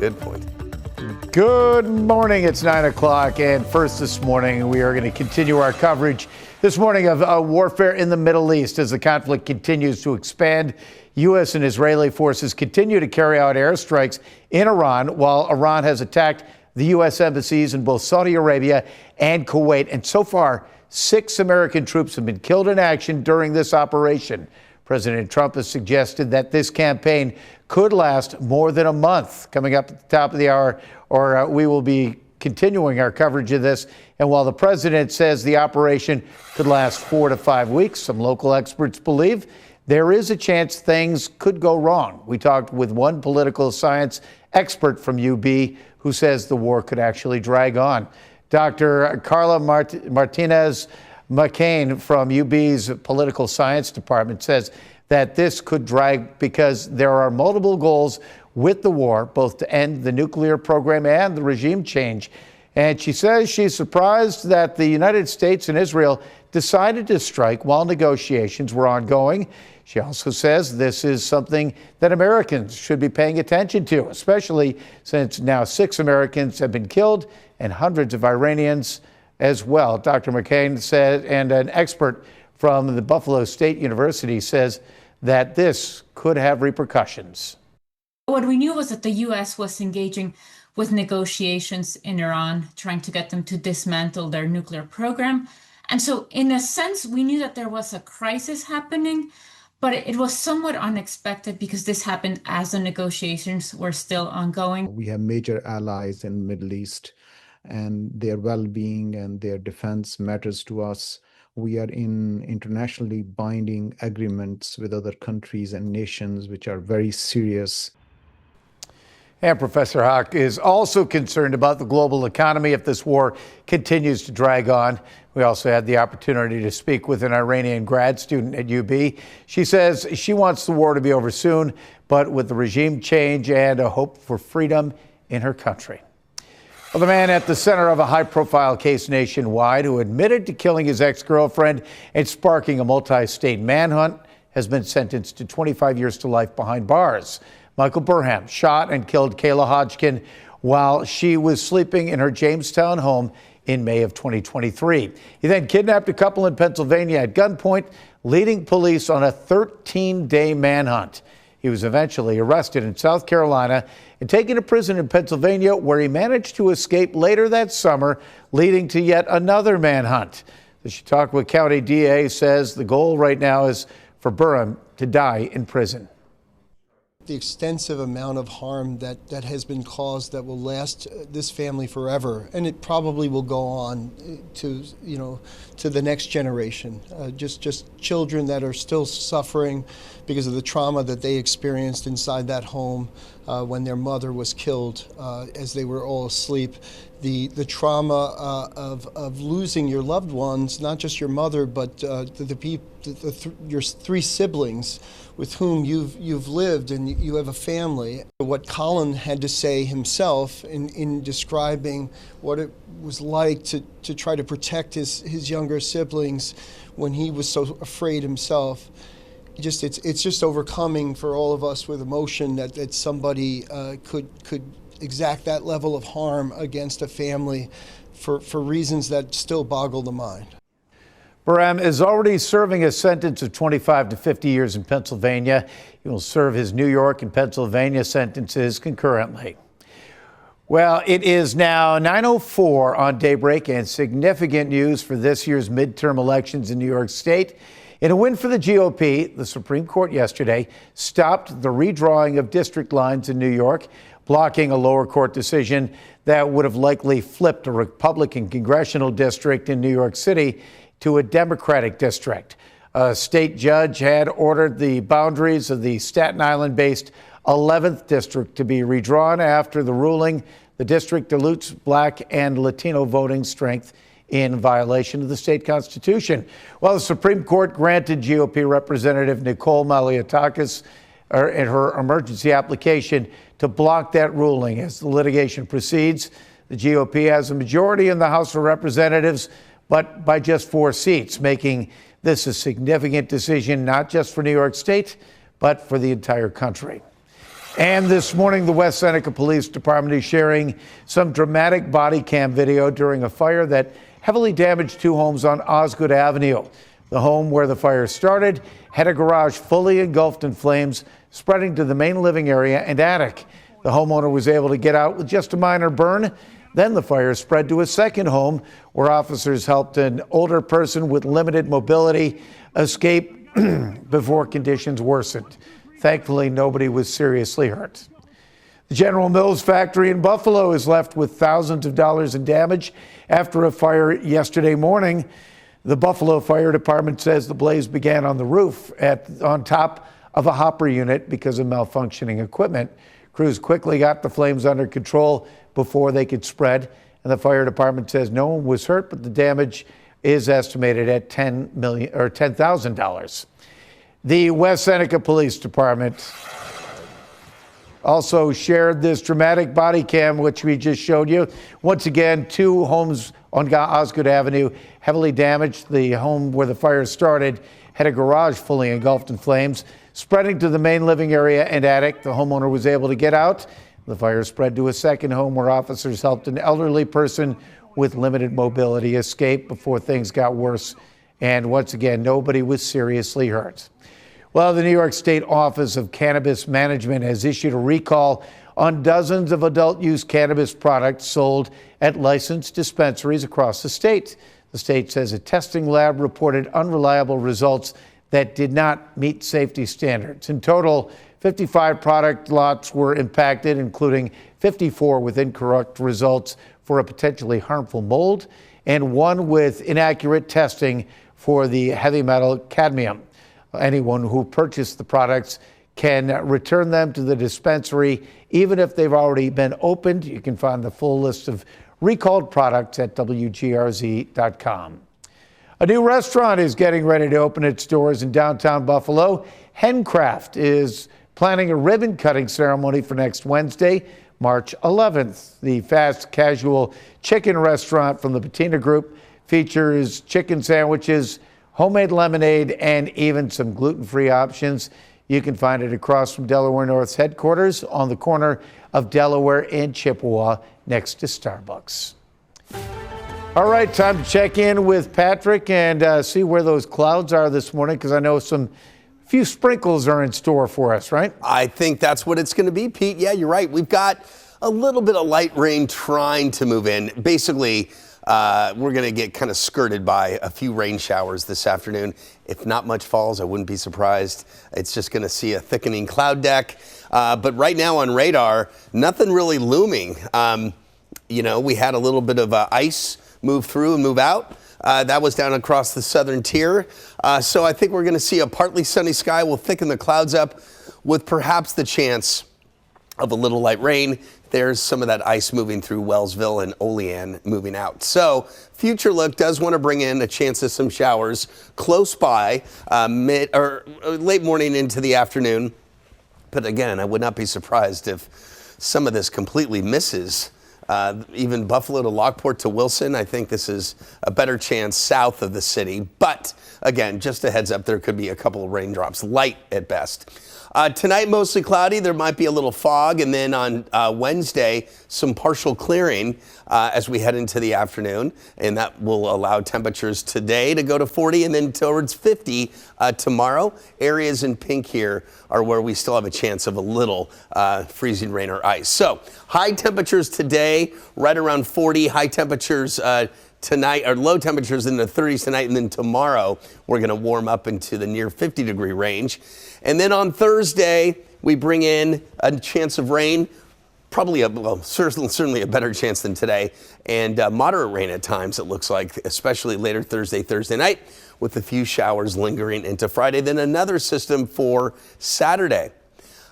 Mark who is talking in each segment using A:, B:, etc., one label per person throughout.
A: Good point.
B: Good morning. It's 9 o'clock. And first this morning, we are going to continue our coverage this morning of warfare in the Middle East as the conflict continues to expand. U.S. and Israeli forces continue to carry out airstrikes in Iran, while Iran has attacked the U.S. embassies in both Saudi Arabia and Kuwait. And so far, 6 American troops have been killed in action during this operation. President Trump has suggested that this campaign could last more than a month. Coming up at the top of the hour, we will be continuing our coverage of this. And while the president says the operation could last 4 to 5 weeks, some local experts believe there is a chance things could go wrong. We talked with one political science expert from UB who says the war could actually drag on. Dr. Carla Martinez McCain from UB's political science department says that this could drag because there are multiple goals with the war, both to end the nuclear program and the regime change. And she says she's surprised that the United States and Israel decided to strike while negotiations were ongoing. She also says this is something that Americans should be paying attention to, especially since now 6 Americans have been killed and hundreds of Iranians as well. Dr. McCain said, and an expert from the Buffalo State University says that this could have repercussions.
C: What we knew was that the U.S. was engaging with negotiations in Iran, trying to get them to dismantle their nuclear program. And so in a sense, we knew that there was a crisis happening, but it was somewhat unexpected because this happened as the negotiations were still ongoing.
D: We have major allies in the Middle East, and their well-being and their defense matters to us. We are in internationally binding agreements with other countries and nations, which are very serious.
B: And Professor Hawk is also concerned about the global economy if this war continues to drag on. We also had the opportunity to speak with an Iranian grad student at UB. She says she wants the war to be over soon, but with the regime change and a hope for freedom in her country. Well, the man at the center of a high-profile case nationwide who admitted to killing his ex-girlfriend and sparking a multi-state manhunt has been sentenced to 25 years to life behind bars. Michael Burham shot and killed Kayla Hodgkin while she was sleeping in her Jamestown home in May of 2023. He then kidnapped a couple in Pennsylvania at gunpoint, leading police on a 13-day manhunt. He was eventually arrested in South Carolina and taken to prison in Pennsylvania, where he managed to escape later that summer, leading to yet another manhunt. The Chautauqua County DA says the goal right now is for Burham to die in prison.
E: The extensive amount of harm that has been caused that will last this family forever, and it probably will go on to the next generation. Just children that are still suffering because of the trauma that they experienced inside that home when their mother was killed as they were all asleep. The trauma of losing your loved ones, not just your mother, but your 3 siblings with whom you've lived, and you have a family. What Colin had to say himself in describing what it was like to try to protect his younger siblings when he was so afraid himself. It's just overcoming for all of us with emotion that somebody could exact that level of harm against a family for reasons that still boggle the mind.
B: Burham is already serving a sentence of 25 to 50 years in Pennsylvania. He will serve his New York and Pennsylvania sentences concurrently. Well, it is now 9:04 on Daybreak, and significant news for this year's midterm elections in New York State. In a win for the GOP, the Supreme Court yesterday stopped the redrawing of district lines in New York, blocking a lower court decision that would have likely flipped a Republican congressional district in New York City to a Democratic district. A state judge had ordered the boundaries of the Staten Island-based 11th district to be redrawn. After the ruling, the district dilutes Black and Latino voting strength in violation of the state constitution. Well, the Supreme Court granted GOP Representative Nicole Maliotakis in her emergency application to block that ruling. As the litigation proceeds, the GOP has a majority in the House of Representatives, but by just 4 seats, making this a significant decision, not just for New York State, but for the entire country. And this morning, the West Seneca Police Department is sharing some dramatic body cam video during a fire that heavily damaged two homes on Osgood Avenue. The home where the fire started had a garage fully engulfed in flames, spreading to the main living area and attic. The homeowner was able to get out with just a minor burn. Then the fire spread to a second home where officers helped an older person with limited mobility escape before conditions worsened. Thankfully, nobody was seriously hurt. The General Mills factory in Buffalo is left with thousands of dollars in damage after a fire yesterday morning. The Buffalo Fire Department says the blaze began on the roof on top of a hopper unit because of malfunctioning equipment. Crews quickly got the flames under control before they could spread, and the fire department says no one was hurt, but the damage is estimated at $10,000. The West Seneca Police Department also shared this dramatic body cam, which we just showed you. Once again, two homes on Osgood Avenue heavily damaged. The home where the fire started had a garage fully engulfed in flames, spreading to the main living area and attic. The homeowner was able to get out. The fire spread to a second home where officers helped an elderly person with limited mobility escape before things got worse. And once again, nobody was seriously hurt. Well, the New York State Office of Cannabis Management has issued a recall on dozens of adult-use cannabis products sold at licensed dispensaries across the state. The state says a testing lab reported unreliable results that did not meet safety standards. In total, 55 product lots were impacted, including 54 with incorrect results for a potentially harmful mold and one with inaccurate testing for the heavy metal cadmium. Anyone who purchased the products can return them to the dispensary, even if they've already been opened. You can find the full list of recalled products at WGRZ.com. A new restaurant is getting ready to open its doors in downtown Buffalo. Hencraft is planning a ribbon cutting ceremony for next Wednesday, March 11th. The fast casual chicken restaurant from the Patina Group features chicken sandwiches, homemade lemonade, and even some gluten-free options. You can find it across from Delaware North's headquarters on the corner of Delaware and Chippewa next to Starbucks. All right, time to check in with Patrick and see where those clouds are this morning, because I know few sprinkles are in store for us, right?
A: I think that's what it's going to be, Pete. Yeah, you're right. We've got a little bit of light rain trying to move in. Basically, we're going to get kind of skirted by a few rain showers this afternoon. If not much falls, I wouldn't be surprised. It's just going to see a thickening cloud deck. But right now on radar, nothing really looming. We had a little bit of ice move through and move out. That was down across the southern tier. So I think we're going to see a partly sunny sky. We'll thicken the clouds up with perhaps the chance of a little light rain. There's some of that ice moving through Wellsville and Olean moving out. So future look does want to bring in a chance of some showers close by mid or late morning into the afternoon. But again, I would not be surprised if some of this completely misses. Even Buffalo to Lockport to Wilson, I think this is a better chance south of the city. But again, just a heads up, there could be a couple of raindrops, light at best. Tonight, mostly cloudy. There might be a little fog. And then on Wednesday, some partial clearing as we head into the afternoon. And that will allow temperatures today to go to 40 and then towards 50 tomorrow. Areas in pink here are where we still have a chance of a little freezing rain or ice. So high temperatures today, right around 40. High temperatures tonight, or low temperatures in the 30s tonight, and then tomorrow we're going to warm up into the near 50-degree range. And then on Thursday, we bring in a chance of rain, probably certainly a better chance than today, and moderate rain at times, it looks like, especially later Thursday night, with a few showers lingering into Friday. Then another system for Saturday.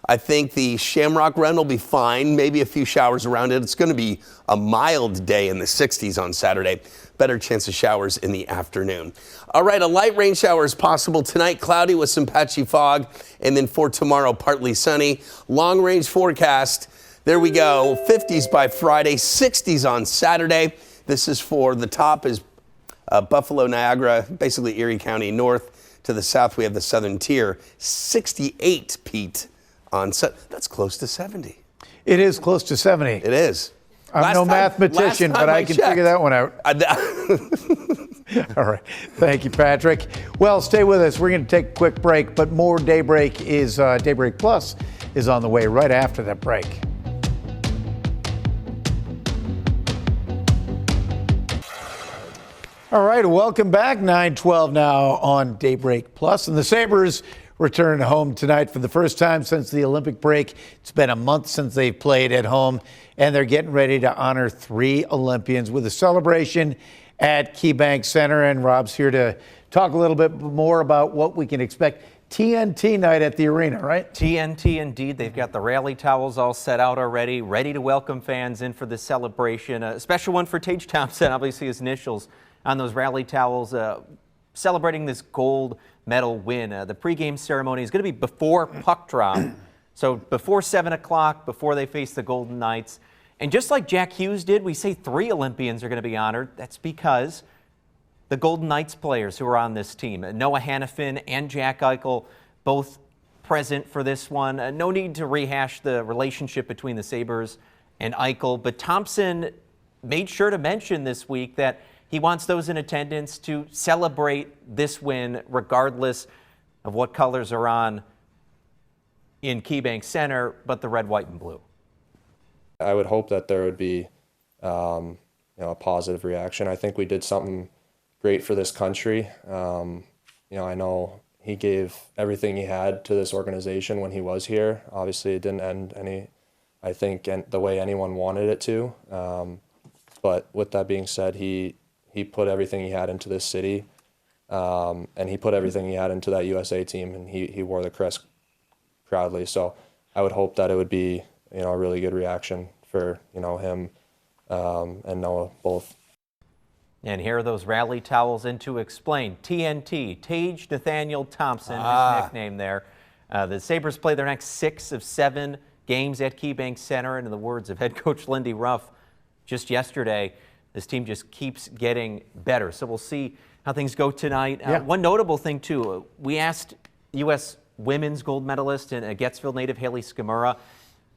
A: I think the Shamrock Run will be fine, maybe a few showers around it. It's going to be a mild day in the 60s on Saturday. Better chance of showers in the afternoon. All right, a light rain shower is possible tonight, cloudy with some patchy fog, and then for tomorrow, partly sunny. Long range forecast, there we go, 50s by Friday, 60s on Saturday. This is for the top is Buffalo, Niagara, basically Erie County north. To the south, we have the southern tier, 68, Pete, That's close to 70.
B: It is close to 70.
A: It is.
B: I'm no mathematician, but I can figure that one out. All right. Thank you, Patrick. Well, stay with us. We're going to take a quick break, but more Daybreak Plus is on the way right after that break. All right, welcome back. 9:12 now on Daybreak Plus, and the Sabres return home tonight for the first time since the Olympic break. It's been a month since they've played at home, and they're getting ready to honor 3 Olympians with a celebration at KeyBank Center. And Rob's here to talk a little bit more about what we can expect. TNT night at the arena, right?
F: TNT indeed. They've got the rally towels all set out already, ready to welcome fans in for the celebration. A special one for Tage Thompson, obviously his initials on those rally towels, celebrating this gold medal win. The pregame ceremony is going to be before puck drop, so before 7 o'clock, before they face the Golden Knights. And just like Jack Hughes did, we say 3 Olympians are going to be honored. That's because the Golden Knights players who are on this team, Noah Hannafin and Jack Eichel, both present for this one. No need to rehash the relationship between the Sabres and Eichel, but Thompson made sure to mention this week that he wants those in attendance to celebrate this win regardless of what colors are on in KeyBank Center, but the red, white, and blue.
G: I would hope that there would be a positive reaction. I think we did something great for this country. I know he gave everything he had to this organization when he was here. Obviously, it didn't end the way anyone wanted it to. But with that being said, he put everything he had into this city, and he put everything he had into that USA team, and he wore the crest proudly. So I would hope that it would be a really good reaction for him and Noah both.
F: And here are those rally towels in to explain. TNT, Tage Nathaniel Thompson, his nickname there. The Sabres play their next 6 of 7 games at KeyBank Center, and in the words of head coach Lindy Ruff just yesterday, this team just keeps getting better. So we'll see how things go tonight. One notable thing, too, we asked U.S. women's gold medalist and a Gettsville native, Haley Skamura,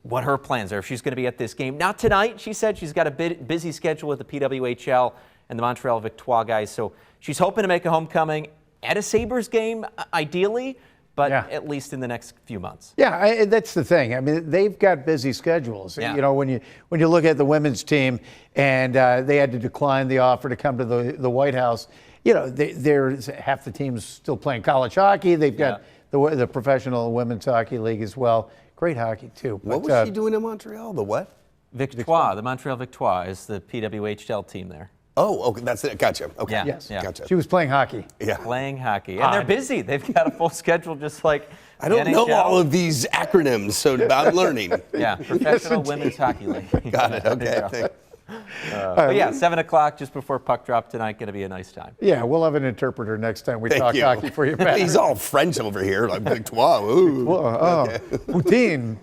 F: what her plans are if she's going to be at this game. Not tonight, she said. She's got a busy schedule with the PWHL and the Montreal Victoire guys. So she's hoping to make a homecoming at a Sabres game, ideally, but at least in the next few months.
B: Yeah, that's the thing. I mean, they've got busy schedules.
F: Yeah.
B: When you look at the women's team and they had to decline the offer to come to the White House, there's half the team's still playing college hockey. They've got the professional women's hockey league as well. Great hockey, too.
A: What was she doing in Montreal? The what?
F: Victoire, the Montreal Victoire is the PWHL team there.
A: Oh, okay, that's it. Gotcha. Okay.
F: Yeah.
B: Yes.
F: Yeah.
A: Gotcha.
B: She was playing hockey.
A: Yeah.
F: Playing hockey. And they're busy. They've got a full schedule just like
A: I don't know all of these acronyms, so I'm learning.
F: Yeah, Professional Women's Hockey League.
A: Got it. Okay.
F: But yeah, 7 o'clock just before puck drop tonight. Going to be a nice time.
B: Yeah, we'll have an interpreter next time we talk hockey for you, Pat.
A: He's all French over here, like Victoire. Ooh.
B: Poutine.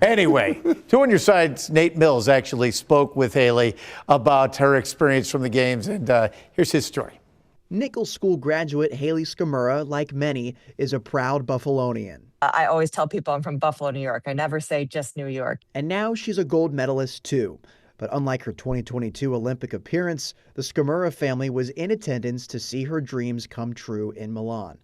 B: Anyway, 2 on your sides, Nate Mills actually spoke with Haley about her experience from the games, and here's his story.
H: Nichols School graduate Haley Skamura, like many, is a proud Buffalonian.
I: I always tell people I'm from Buffalo, New York. I never say just New York.
H: And now she's a gold medalist, too. But unlike her 2022 Olympic appearance, the Skamura family was in attendance to see her dreams come true in Milan.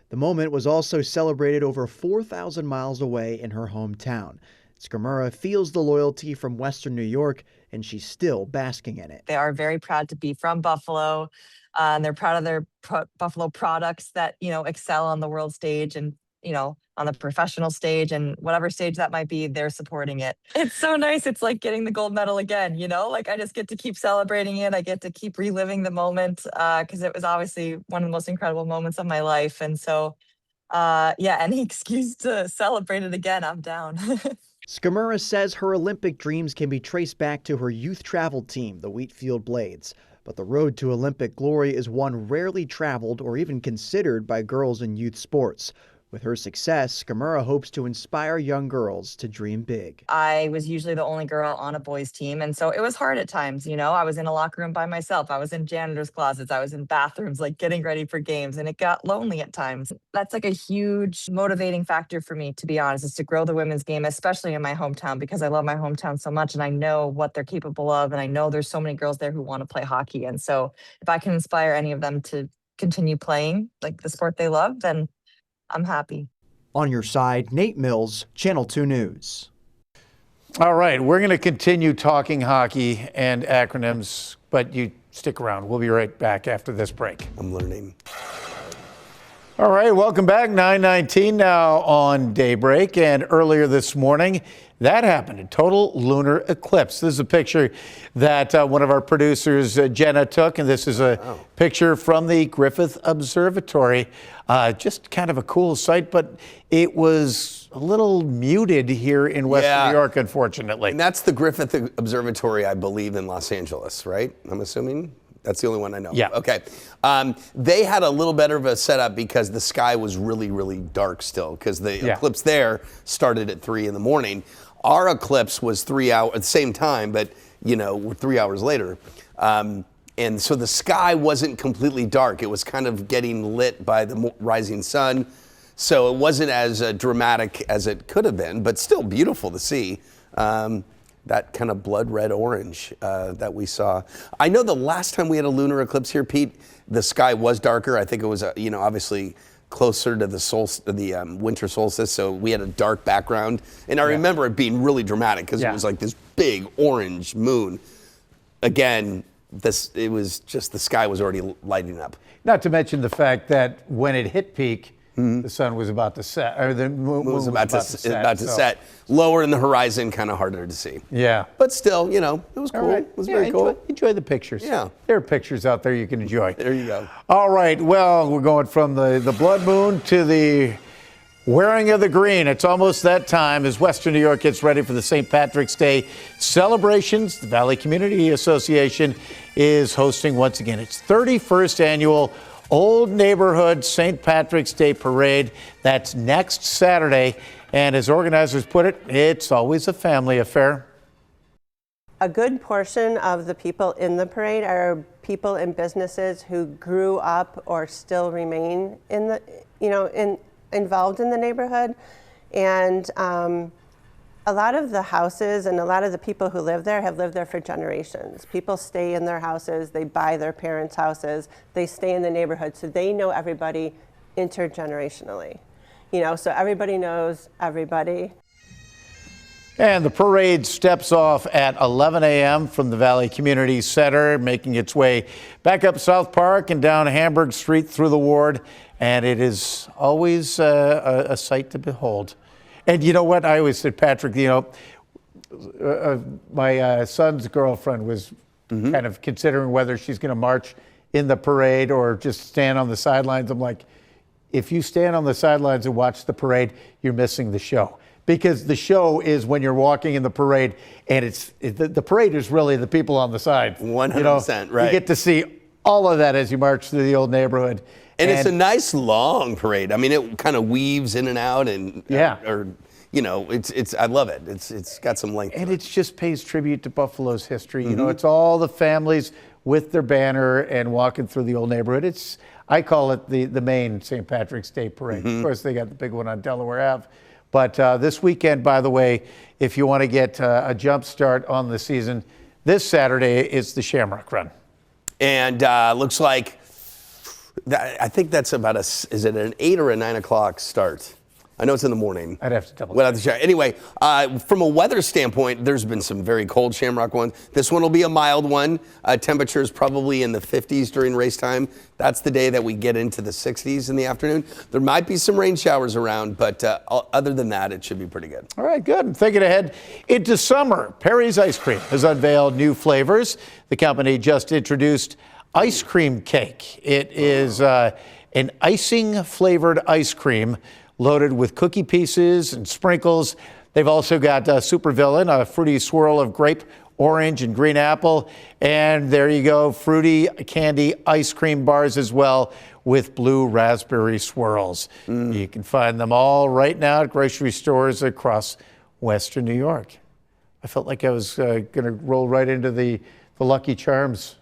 H: The moment was also celebrated over 4,000 miles away in her hometown. Skamura feels the loyalty from Western New York, and she's still basking in it.
I: They are very proud to be from Buffalo. And they're proud of their Buffalo products that, excel on the world stage and, on the professional stage and whatever stage that might be, they're supporting it. It's so nice. It's like getting the gold medal again, I just get to keep celebrating it. I get to keep reliving the moment because it was obviously one of the most incredible moments of my life. And so, any excuse to celebrate it again, I'm down.
H: Skamura says her Olympic dreams can be traced back to her youth travel team, the Wheatfield Blades. But the road to Olympic glory is one rarely traveled or even considered by girls in youth sports. With her success, Skamura hopes to inspire young girls to dream big.
I: I was usually the only girl on a boys team, and so it was hard at times. I was in a locker room by myself. I was in janitor's closets. I was in bathrooms, like getting ready for games, and it got lonely at times. That's like a huge motivating factor for me, to be honest, is to grow the women's game, especially in my hometown, because I love my hometown so much and I know what they're capable of, and I know there's so many girls there who want to play hockey. And so if I can inspire any of them to continue playing like the sport they love, then I'm happy.
H: On your side, Nate Mills, Channel 2 News.
B: All right, we're going to continue talking hockey and acronyms, but you stick around. We'll be right back after this break.
A: I'm learning.
B: All right, welcome back. 9:19 now on Daybreak, and earlier this morning, that happened, a total lunar eclipse. This is a picture that one of our producers, Jenna, took, and this is a picture from the Griffith Observatory. Just kind of a cool sight, but it was a little muted here in Western New York, unfortunately.
A: And that's the Griffith Observatory, I believe, in Los Angeles, right? I'm assuming? That's the only one I know.
B: Yeah.
A: Okay. They had a little better of a setup because the sky was really, really dark still, because the eclipse there started at 3 in the morning. Our eclipse was 3 hours at the same time, but, 3 hours later. And so the sky wasn't completely dark. It was kind of getting lit by the rising sun. So it wasn't as dramatic as it could have been, but still beautiful to see. That kind of blood red orange that we saw. I know the last time we had a lunar eclipse here, Pete, the sky was darker. I think it was, obviously closer to the winter solstice, so we had a dark background. And I remember it being really dramatic because it was like this big orange moon. Again, it was just the sky was already lighting up.
B: Not to mention the fact that when it hit peak, the sun was about to set, or the moon was about to set.
A: Lower in the horizon, kind of harder to see.
B: Yeah.
A: But still, it was cool.
B: Right.
A: It was very cool.
B: Enjoy the pictures.
A: Yeah.
B: There are pictures out there you can enjoy.
A: There you go.
B: All right. Well, we're going from the blood moon to the wearing of the green. It's almost that time as Western New York gets ready for the St. Patrick's Day celebrations. The Valley Community Association is hosting once again its 31st annual Old Neighborhood St. Patrick's Day Parade. That's next Saturday. And as organizers put it, it's always a family affair.
J: A good portion of the people in the parade are people and businesses who grew up or still remain in the, involved in the neighborhood. And a lot of the houses and a lot of the people who live there have lived there for generations. People stay in their houses, they buy their parents' houses, they stay in the neighborhood, so they know everybody intergenerationally. So everybody knows everybody.
B: And the parade steps off at 11 a.m. from the Valley Community Center, making its way back up South Park and down Hamburg Street through the ward. And it is always a sight to behold. And you know what? I always said, Patrick, my son's girlfriend was kind of considering whether she's going to march in the parade or just stand on the sidelines. I'm like, if you stand on the sidelines and watch the parade, you're missing the show. Because the show is when you're walking in the parade, and the parade is really the people on the side.
A: 100%, right.
B: You get to see all of that as you march through the old neighborhood.
A: And it's a nice long parade. I mean, it kind of weaves in and out, and I love it. It's got some length.
B: And it just pays tribute to Buffalo's history. It's all the families with their banner and walking through the old neighborhood. I call it the main St. Patrick's Day parade. Of course, they got the big one on Delaware Ave. But this weekend, by the way, if you want to get a jump start on the season, this Saturday is the Shamrock Run.
A: And looks like, I think that's about is it an 8 or a 9 o'clock start? I know it's in the morning.
B: I'd have to double check.
A: We'll have to check. Anyway, from a weather standpoint, there's been some very cold Shamrock ones. This one will be a mild one. Temperatures probably in the 50s during race time. That's the day that we get into the 60s in the afternoon. There might be some rain showers around, but other than that, it should be pretty good.
B: All right, good. Thinking ahead into summer, Perry's Ice Cream has unveiled new flavors. The company just introduced ice cream cake. It is an icing flavored ice cream loaded with cookie pieces and sprinkles. They've also got Supervillain, a fruity swirl of grape, orange, and green apple. And there you go, fruity candy ice cream bars as well with blue raspberry swirls. You can find them all right now at grocery stores across Western New York. I felt like I was going to roll right into the Lucky Charms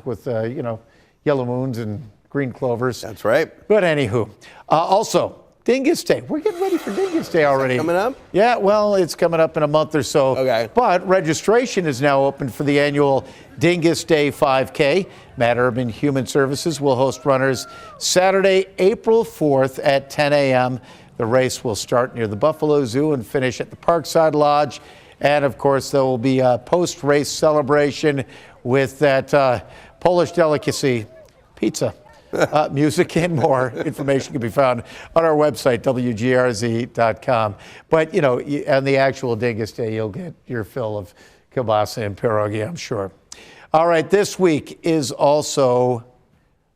B: with, yellow moons and green clovers.
A: That's right.
B: But anywho, also, Dingus Day. We're getting ready for Dingus Day already.
A: Is that coming up?
B: Yeah, well, it's coming up in a month or so.
A: Okay.
B: But registration is now open for the annual Dingus Day 5K. Matt Urban Human Services will host runners Saturday, April 4th at 10 a.m. The race will start near the Buffalo Zoo and finish at the Parkside Lodge. And, of course, there will be a post-race celebration with that Polish delicacy, pizza. Music and more. Information can be found on our website, WGRZ.com. But, on the actual Dingus Day, you'll get your fill of kielbasa and pierogi, I'm sure. All right, this week is also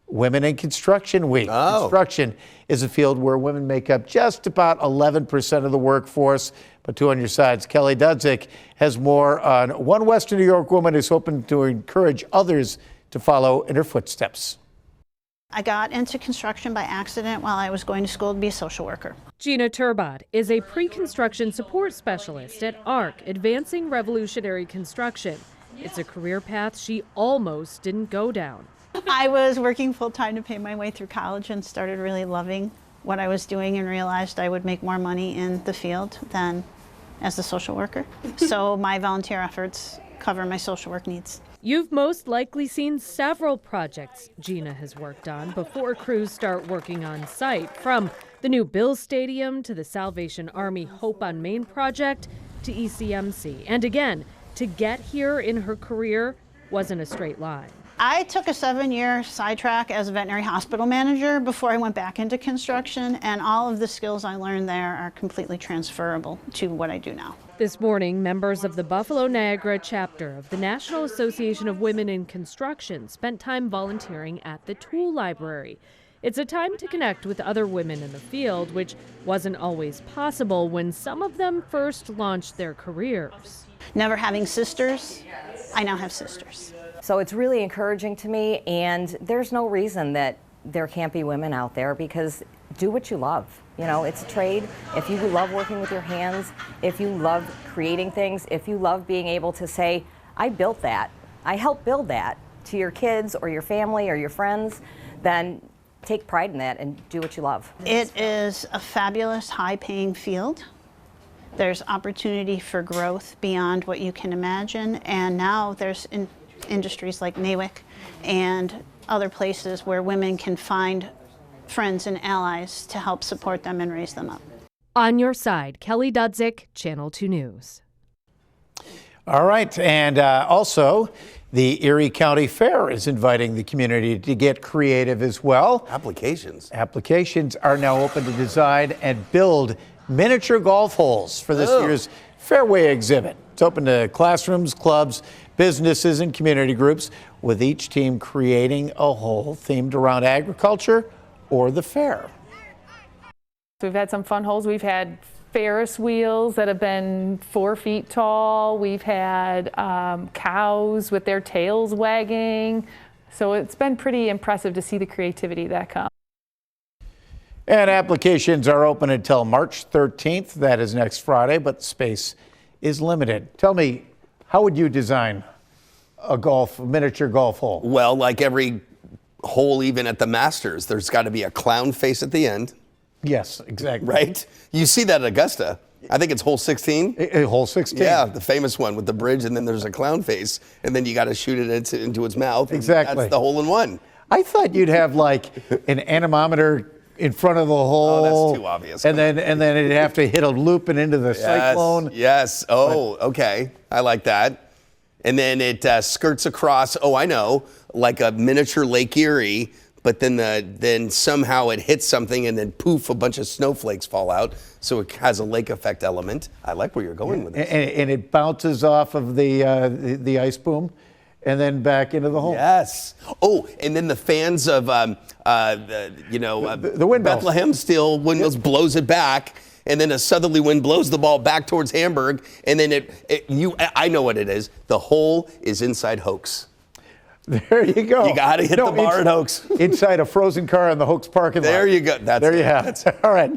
B: Women in Construction Week.
A: Oh.
B: Construction is a field where women make up just about 11% of the workforce. But two on your sides, Kelly Dudzik has more on one Western New York woman who's hoping to encourage others to follow in her footsteps.
K: I got into construction by accident while I was going to school to be a social worker.
L: Gina Turbot is a pre-construction support specialist at ARC, Advancing Revolutionary Construction. It's a career path she almost didn't go down.
K: I was working full-time to pay my way through college and started really loving what I was doing and realized I would make more money in the field than as a social worker. So my volunteer efforts cover my social work needs.
L: You've most likely seen several projects Gina has worked on before crews start working on site, from the new Bills Stadium to the Salvation Army Hope on Main project to ECMC. And again, to get here in her career wasn't a straight line.
K: I took a 7-year sidetrack as a veterinary hospital manager before I went back into construction, and all of the skills I learned there are completely transferable to what I do now.
L: This morning, members of the Buffalo Niagara chapter of the National Association of Women in Construction spent time volunteering at the Tool Library. It's a time to connect with other women in the field, which wasn't always possible when some of them first launched their careers.
K: Never having sisters, I now have sisters.
M: So it's really encouraging to me, and there's no reason that there can't be women out there, because do what you love. It's a trade. If you love working with your hands, if you love creating things, if you love being able to say, I built that, I helped build that to your kids or your family or your friends, then take pride in that and do what you love.
K: It is a fabulous, high-paying field. There's opportunity for growth beyond what you can imagine, and now there's industries like NAWIC and other places where women can find friends and allies to help support them and raise them up.
L: On your side, Kelly Dudzik, Channel 2 News.
B: All right, and also the Erie County Fair is inviting the community to get creative as well.
A: Applications
B: are now open to design and build miniature golf holes for this year's Fairway exhibit. It's open to classrooms, clubs, businesses, and community groups, with each team creating a hole themed around agriculture or the fair.
N: We've had some fun holes. We've had Ferris wheels that have been 4 feet tall. We've had cows with their tails wagging. So it's been pretty impressive to see the creativity that comes.
B: And applications are open until March 13th. That is next Friday, but space is limited. Tell me, how would you design a miniature golf hole?
A: Well, like every hole, even at the Masters, there's got to be a clown face at the end.
B: Yes, exactly.
A: Right? You see that at Augusta. I think it's hole 16.
B: Hole 16.
A: Yeah, the famous one with the bridge, and then there's a clown face, and then you got to shoot it into its mouth.
B: Exactly.
A: That's the hole in one.
B: I thought you'd have like an anemometer in front of the hole.
A: Oh, that's too obvious.
B: And then it'd have to hit a loop and into the cyclone.
A: Yes. Oh, okay. I like that. And then it skirts across, I know, like a miniature Lake Erie, but then somehow it hits something and then poof, a bunch of snowflakes fall out. So it has a lake effect element. I like where you're going with this.
B: And it bounces off of the ice boom and then back into the hole.
A: Yes. Oh, and then the fans of the windmills, Bethlehem Steel windmills blows it back, and then a southerly wind blows the ball back towards Hamburg, and then I know what it is. The hole is inside Hoax.
B: There you go.
A: You got to hit the bar at Hoax.
B: Inside a frozen car in the Hoax parking lot.
A: There you go.
B: There you have it. All right.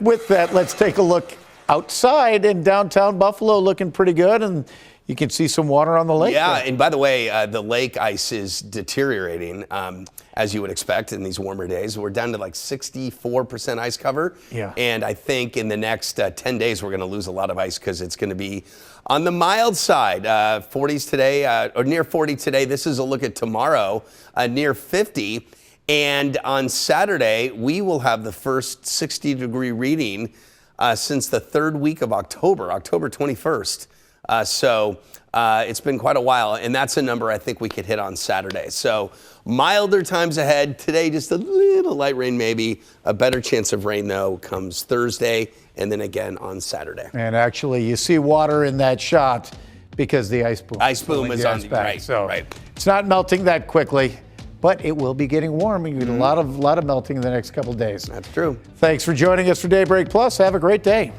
B: With that, let's take a look outside in downtown Buffalo, looking pretty good, and you can see some water on the lake.
A: Yeah,
B: there.
A: and by the way, the lake ice is deteriorating, as you would expect in these warmer days. We're down to like 64% ice cover.
B: Yeah.
A: And I think in the next 10 days, we're going to lose a lot of ice because it's going to be on the mild side. 40s today, or near 40 today. This is a look at tomorrow, near 50. And on Saturday, we will have the first 60-degree reading since the third week of October 21st. So it's been quite a while, and that's a number I think we could hit on Saturday. So milder times ahead. Today, just a little light rain maybe. A better chance of rain, though, comes Thursday and then again on Saturday.
B: And actually, you see water in that shot because the ice boom
A: is on.
B: back.
A: Right,
B: so
A: right.
B: It's not melting that quickly, but it will be getting warm. You get a lot of melting in the next couple days.
A: That's true.
B: Thanks for joining us for Daybreak Plus. Have a great day.